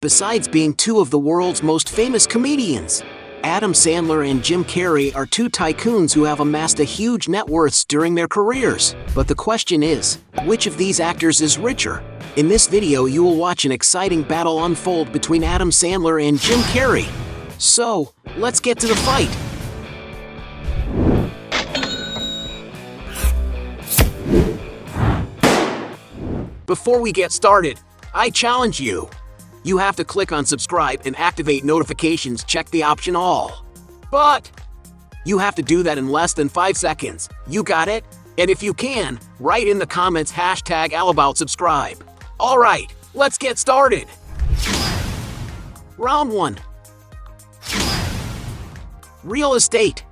besides being two of the world's most famous comedians. Adam Sandler and Jim Carrey are two tycoons who have amassed a huge net worths during their careers. But the question is, which of these actors is richer? In this video you will watch an exciting battle unfold between Adam Sandler and Jim Carrey. So, let's get to the fight. Before we get started, I challenge you. You have to click on subscribe and activate notifications, check the option all. But you have to do that in less than 5 seconds. You got it? And if you can, write in the comments #AllAboutSubscribe. Alright, let's get started. Round 1. Real estate.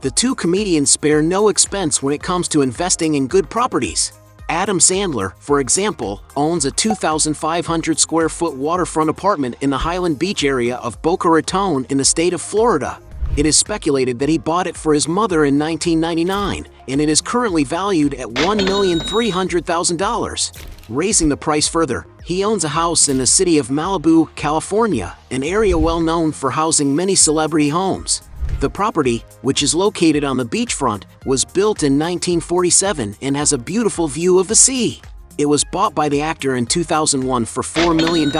The two comedians spare no expense when it comes to investing in good properties. Adam Sandler, for example, owns a 2,500 square foot waterfront apartment in the Highland Beach area of Boca Raton in the state of Florida. It is speculated that he bought it for his mother in 1999, and it is currently valued at $1,300,000. Raising the price further, he owns a house in the city of Malibu, California, an area well known for housing many celebrity homes. The property, which is located on the beachfront, was built in 1947 and has a beautiful view of the sea. It was bought by the actor in 2001 for $4 million,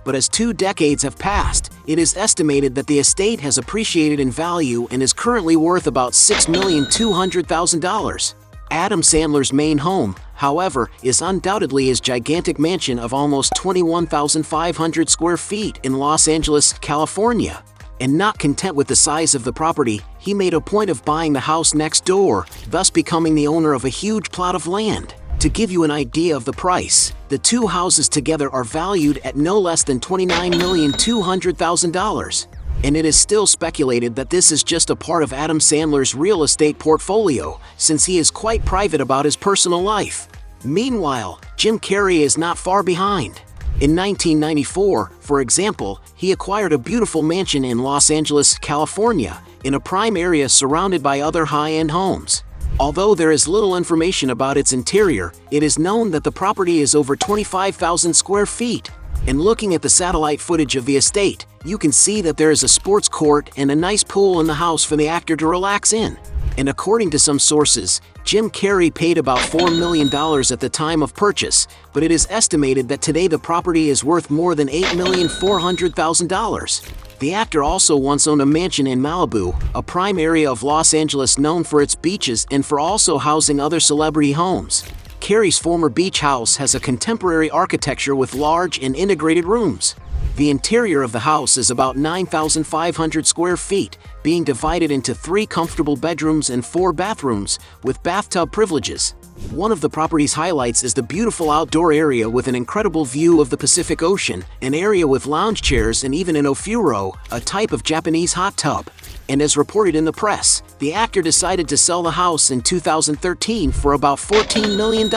but as 2 decades have passed, it is estimated that the estate has appreciated in value and is currently worth about $6,200,000. Adam Sandler's main home, however, is undoubtedly his gigantic mansion of almost 21,500 square feet in Los Angeles, California. And not content with the size of the property, he made a point of buying the house next door, thus becoming the owner of a huge plot of land. To give you an idea of the price, the two houses together are valued at no less than $29,200,000. And it is still speculated that this is just a part of Adam Sandler's real estate portfolio, since he is quite private about his personal life. Meanwhile, Jim Carrey is not far behind. In 1994, for example, he acquired a beautiful mansion in Los Angeles, California, in a prime area surrounded by other high-end homes. Although there is little information about its interior, it is known that the property is over 25,000 square feet. And looking at the satellite footage of the estate, you can see that there is a sports court and a nice pool in the house for the actor to relax in. And according to some sources, Jim Carrey paid about $4 million at the time of purchase, but it is estimated that today the property is worth more than $8,400,000. The actor also once owned a mansion in Malibu, a prime area of Los Angeles known for its beaches and for also housing other celebrity homes. Carrey's former beach house has a contemporary architecture with large and integrated rooms. The interior of the house is about 9,500 square feet, being divided into 3 comfortable bedrooms and 4 bathrooms, with bathtub privileges. One of the property's highlights is the beautiful outdoor area with an incredible view of the Pacific Ocean, an area with lounge chairs and even an ofuro, a type of Japanese hot tub. And as reported in the press, the actor decided to sell the house in 2013 for about $14 million.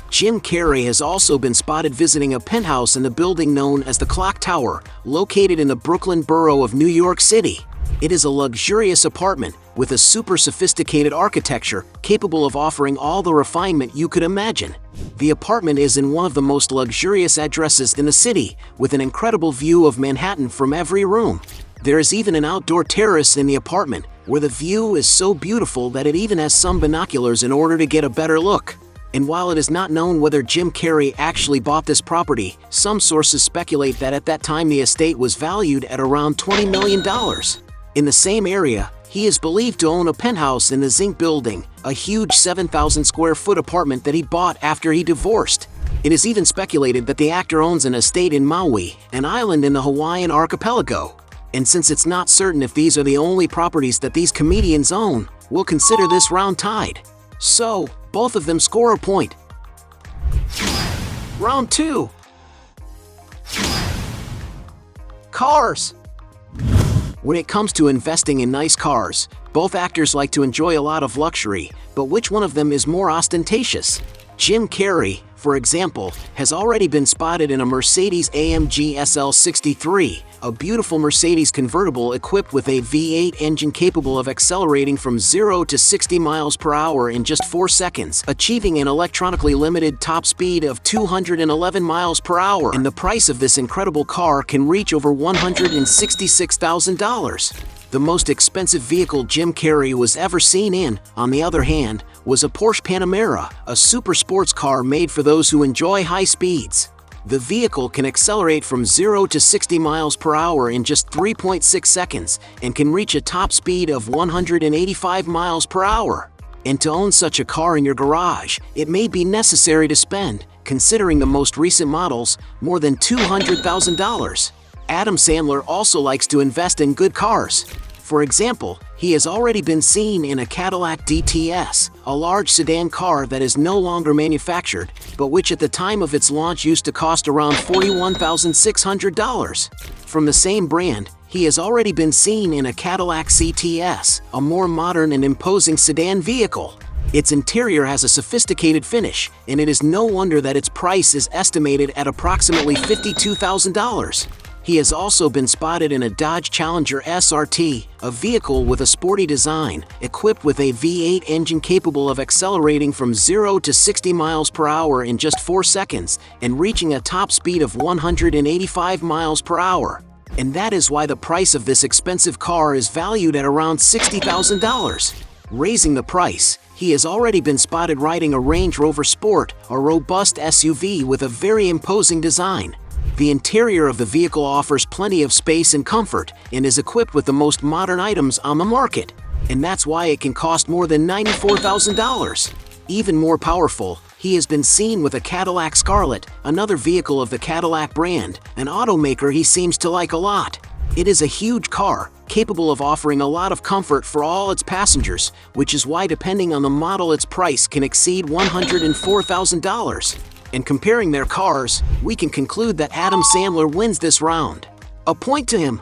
Jim Carrey has also been spotted visiting a penthouse in the building known as the Clock Tower, located in the Brooklyn borough of New York City. It is a luxurious apartment with a super sophisticated architecture capable of offering all the refinement you could imagine. The apartment is in one of the most luxurious addresses in the city, with an incredible view of Manhattan from every room. There is even an outdoor terrace in the apartment, where the view is so beautiful that it even has some binoculars in order to get a better look. And while it is not known whether Jim Carrey actually bought this property, some sources speculate that at that time the estate was valued at around $20 million. In the same area, he is believed to own a penthouse in the Zinc Building, a huge 7,000 square foot apartment that he bought after he divorced. It is even speculated that the actor owns an estate in Maui, an island in the Hawaiian archipelago. And since it's not certain if these are the only properties that these comedians own, we'll consider this round tied. So, both of them score a point. Round 2. Cars. When it comes to investing in nice cars, both actors like to enjoy a lot of luxury, but which one of them is more ostentatious? Jim Carrey, for example, has already been spotted in a Mercedes-AMG SL63, a beautiful Mercedes convertible equipped with a V8 engine capable of accelerating from 0 to 60 miles per hour in just 4 seconds, achieving an electronically limited top speed of 211 miles per hour. And the price of this incredible car can reach over $166,000. The most expensive vehicle Jim Carrey was ever seen in, on the other hand, was a Porsche Panamera, a super sports car made for those who enjoy high speeds. The vehicle can accelerate from 0 to 60 miles per hour in just 3.6 seconds and can reach a top speed of 185 miles per hour. And to own such a car in your garage, it may be necessary to spend, considering the most recent models, more than $200,000. Adam Sandler also likes to invest in good cars. For example, he has already been seen in a Cadillac DTS, a large sedan car that is no longer manufactured, but which at the time of its launch used to cost around $41,600. From the same brand, he has already been seen in a Cadillac CTS, a more modern and imposing sedan vehicle. Its interior has a sophisticated finish, and it is no wonder that its price is estimated at approximately $52,000. He has also been spotted in a Dodge Challenger SRT, a vehicle with a sporty design, equipped with a V8 engine capable of accelerating from 0 to 60 miles per hour in just 4 seconds and reaching a top speed of 185 miles per hour. And that is why the price of this expensive car is valued at around $60,000. Raising the price, he has already been spotted riding a Range Rover Sport, a robust SUV with a very imposing design. The interior of the vehicle offers plenty of space and comfort and is equipped with the most modern items on the market. And that's why it can cost more than $94,000. Even more powerful, he has been seen with a Cadillac Scarlet, another vehicle of the Cadillac brand, an automaker he seems to like a lot. It is a huge car, capable of offering a lot of comfort for all its passengers, which is why depending on the model its price can exceed $104,000. And comparing their cars, we can conclude that Adam Sandler wins this round. A point to him.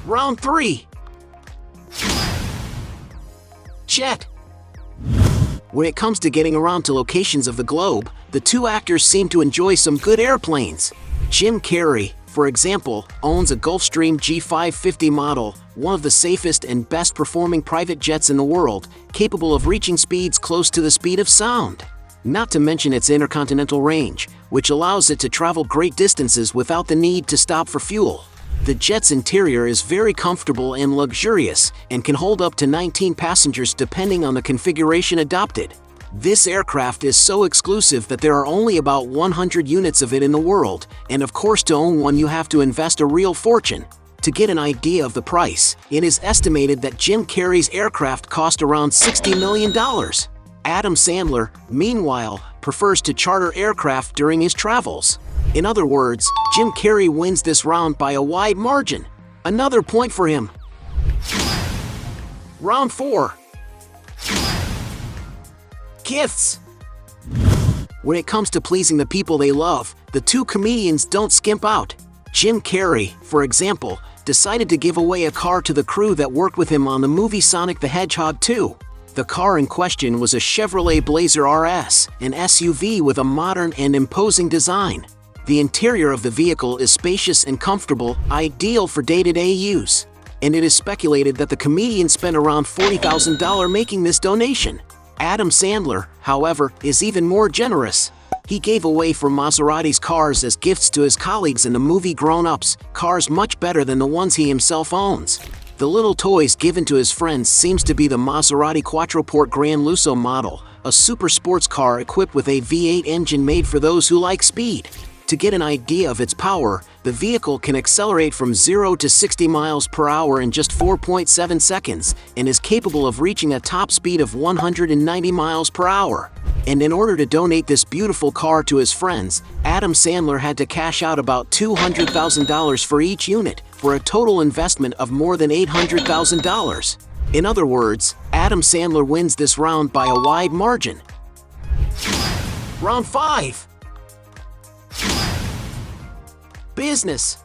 Round 3. Jet. When it comes to getting around to locations of the globe, the two actors seem to enjoy some good airplanes. Jim Carrey, for example, owns a Gulfstream G550 model, one of the safest and best performing private jets in the world, capable of reaching speeds close to the speed of sound. Not to mention its intercontinental range, which allows it to travel great distances without the need to stop for fuel. The jet's interior is very comfortable and luxurious, and can hold up to 19 passengers depending on the configuration adopted. This aircraft is so exclusive that there are only about 100 units of it in the world, and of course to own one you have to invest a real fortune. To get an idea of the price, it is estimated that Jim Carrey's aircraft cost around $60 million. Adam Sandler, meanwhile, prefers to charter aircraft during his travels. In other words, Jim Carrey wins this round by a wide margin. Another point for him. Round 4. Gifts. When it comes to pleasing the people they love, the two comedians don't skimp out. Jim Carrey, for example, decided to give away a car to the crew that worked with him on the movie Sonic the Hedgehog 2. The car in question was a Chevrolet Blazer RS, an SUV with a modern and imposing design. The interior of the vehicle is spacious and comfortable, ideal for day-to-day use. And it is speculated that the comedian spent around $40,000 making this donation. Adam Sandler, however, is even more generous. He gave away 4 Maserati's cars as gifts to his colleagues in the movie Grown Ups, cars much better than the ones he himself owns. The little toys given to his friends seems to be the Maserati Quattroporte Gran Lusso model, a super sports car equipped with a V8 engine made for those who like speed. To get an idea of its power, the vehicle can accelerate from 0 to 60 miles per hour in just 4.7 seconds and is capable of reaching a top speed of 190 miles per hour. And in order to donate this beautiful car to his friends, Adam Sandler had to cash out about $200,000 for each unit, for a total investment of more than $800,000. In other words, Adam Sandler wins this round by a wide margin. Round 5. Business.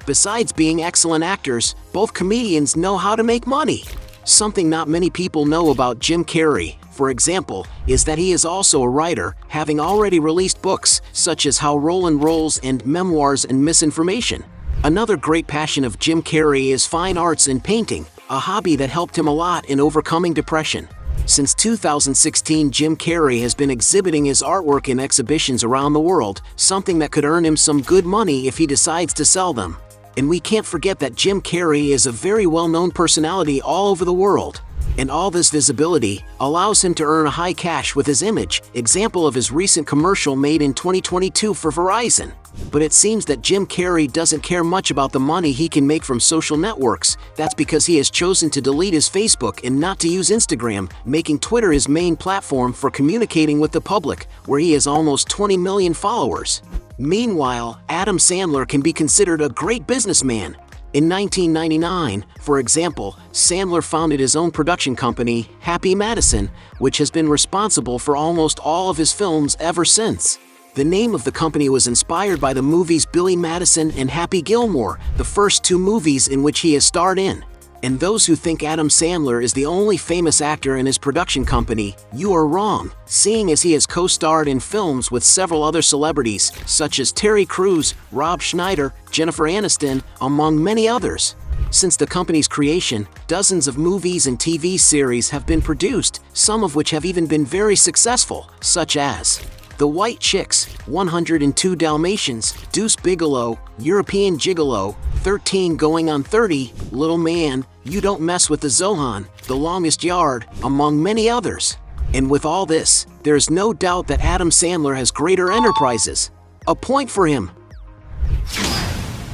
Besides being excellent actors, both comedians know how to make money. Something not many people know about Jim Carrey, for example, is that he is also a writer, having already released books such as How Roland Rolls and Memoirs and Misinformation. Another great passion of Jim Carrey is fine arts and painting, a hobby that helped him a lot in overcoming depression. Since 2016, Jim Carrey has been exhibiting his artwork in exhibitions around the world, something that could earn him some good money if he decides to sell them. And we can't forget that Jim Carrey is a very well-known personality all over the world. And all this visibility allows him to earn high cash with his image, example of his recent commercial made in 2022 for Verizon. But it seems that Jim Carrey doesn't care much about the money he can make from social networks. That's because he has chosen to delete his Facebook and not to use Instagram, making Twitter his main platform for communicating with the public, where he has almost 20 million followers. Meanwhile, Adam Sandler can be considered a great businessman. In 1999, for example, Sandler founded his own production company, Happy Madison, which has been responsible for almost all of his films ever since. The name of the company was inspired by the movies Billy Madison and Happy Gilmore, the first two movies in which he has starred in. And those who think Adam Sandler is the only famous actor in his production company, you are wrong, seeing as he has co-starred in films with several other celebrities, such as Terry Crews, Rob Schneider, Jennifer Aniston, among many others. Since the company's creation, dozens of movies and TV series have been produced, some of which have even been very successful, such as The White Chicks, 102 Dalmatians, Deuce Bigalow, European Gigolo, 13 Going on 30, Little Man, You Don't Mess with the Zohan, The Longest Yard, among many others. And with all this, there is no doubt that Adam Sandler has greater enterprises. A point for him.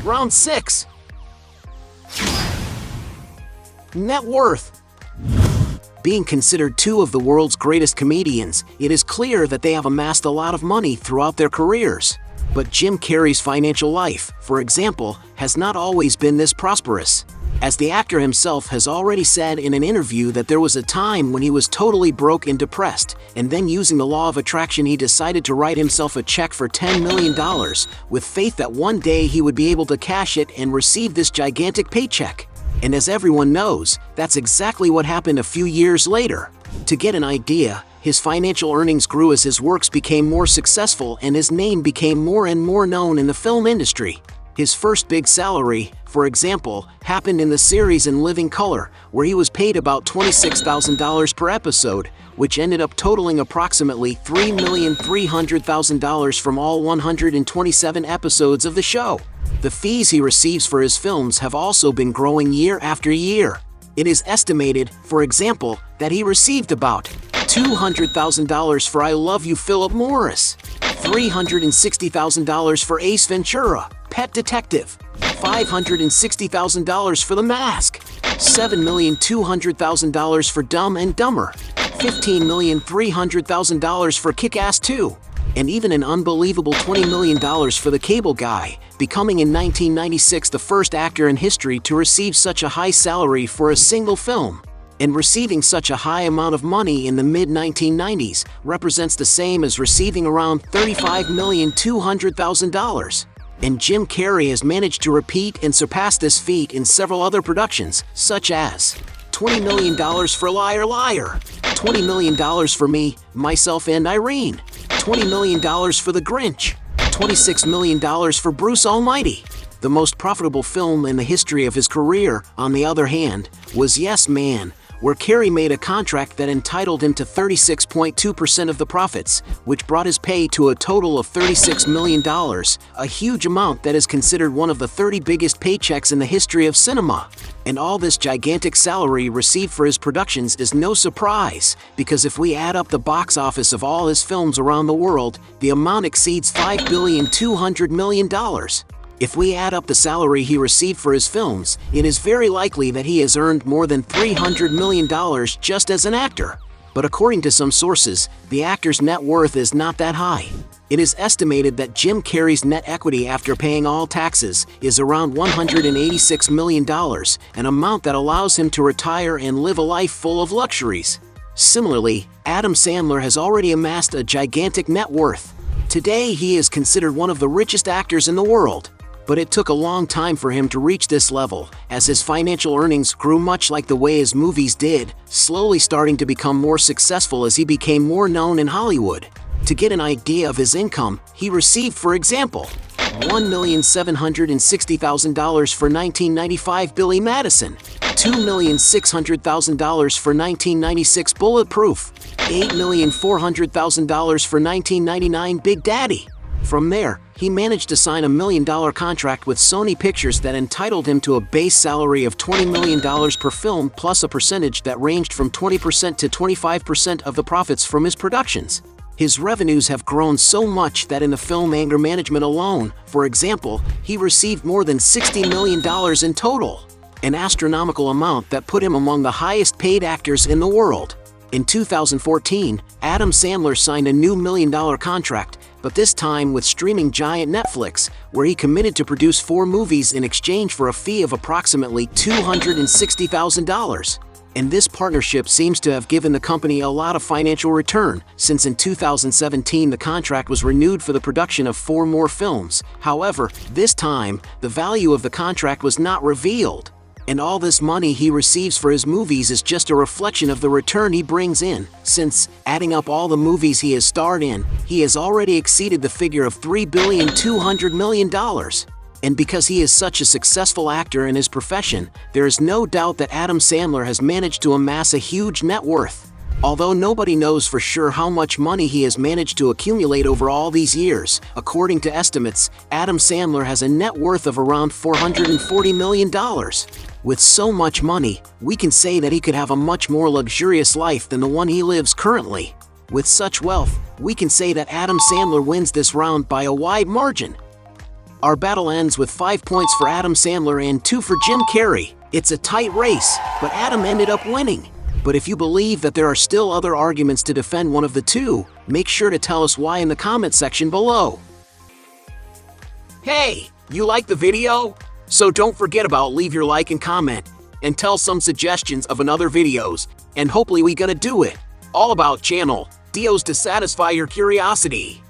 Round 6. Net worth. Being considered two of the world's greatest comedians, it is clear that they have amassed a lot of money throughout their careers. But Jim Carrey's financial life, for example, has not always been this prosperous. As the actor himself has already said in an interview that there was a time when he was totally broke and depressed, and then using the law of attraction he decided to write himself a check for $10 million, with faith that one day he would be able to cash it and receive this gigantic paycheck. And as everyone knows, that's exactly what happened a few years later. To get an idea, his financial earnings grew as his works became more successful and his name became more and more known in the film industry. His first big salary, for example, happened in the series In Living Color, where he was paid about $26,000 per episode, which ended up totaling approximately $3,300,000 from all 127 episodes of the show. The fees he receives for his films have also been growing year after year. It is estimated, for example, that he received about $200,000 for I Love You, Philip Morris, $360,000 for Ace Ventura, Pet Detective, $560,000 for The Mask, $7,200,000 for Dumb and Dumber, $15,300,000 for Kick-Ass 2, and even an unbelievable $20 million for The Cable Guy, becoming in 1996 the first actor in history to receive such a high salary for a single film. And receiving such a high amount of money in the mid-1990s represents the same as receiving around $35,200,000. And Jim Carrey has managed to repeat and surpass this feat in several other productions, such as $20 million for Liar Liar, $20 million for Me, Myself and Irene, $20 million for The Grinch, $26 million for Bruce Almighty. The most profitable film in the history of his career, on the other hand, was Yes Man, where Carrey made a contract that entitled him to 36.2% of the profits, which brought his pay to a total of $36 million, a huge amount that is considered one of the 30 biggest paychecks in the history of cinema. And all this gigantic salary received for his productions is no surprise, because if we add up the box office of all his films around the world, the amount exceeds $5,200,000,000. If we add up the salary he received for his films, it is very likely that he has earned more than $300 million just as an actor. But according to some sources, the actor's net worth is not that high. It is estimated that Jim Carrey's net equity after paying all taxes is around $186 million, an amount that allows him to retire and live a life full of luxuries. Similarly, Adam Sandler has already amassed a gigantic net worth. Today he is considered one of the richest actors in the world. But it took a long time for him to reach this level, as his financial earnings grew much like the way his movies did, slowly starting to become more successful as he became more known in Hollywood. To get an idea of his income, he received, for example, $1,760,000 for 1995 Billy Madison, $2,600,000 for 1996 Bulletproof, $8,400,000 for 1999 Big Daddy. From there, he managed to sign $1 million contract with Sony Pictures that entitled him to a base salary of $20 million per film plus a percentage that ranged from 20% to 25% of the profits from his productions. His revenues have grown so much that in the film anger management alone, for example, he received more than $60 million in total, an astronomical amount that put him among the highest paid actors in the world. In 2014, Adam Sandler signed a new $1 million contract, but this time with streaming giant Netflix, where he committed to produce 4 movies in exchange for a fee of approximately $260,000. And this partnership seems to have given the company a lot of financial return, since in 2017 the contract was renewed for the production of 4 more films. However, this time, the value of the contract was not revealed. And all this money he receives for his movies is just a reflection of the return he brings in, since, adding up all the movies he has starred in, he has already exceeded the figure of $3,200,000,000. And because he is such a successful actor in his profession, there is no doubt that Adam Sandler has managed to amass a huge net worth. Although nobody knows for sure how much money he has managed to accumulate over all these years, according to estimates, Adam Sandler has a net worth of around $440 million. With so much money, we can say that he could have a much more luxurious life than the one he lives currently. With such wealth, we can say that Adam Sandler wins this round by a wide margin. Our battle ends with 5 points for Adam Sandler and 2 for Jim Carrey. It's a tight race, but Adam ended up winning. But if you believe that there are still other arguments to defend one of the two, make sure to tell us why in the comment section below. Hey, you like the video? So don't forget about leave your like and comment, and tell some suggestions of another videos, and hopefully we gonna do it. All about channel, deals to satisfy your curiosity.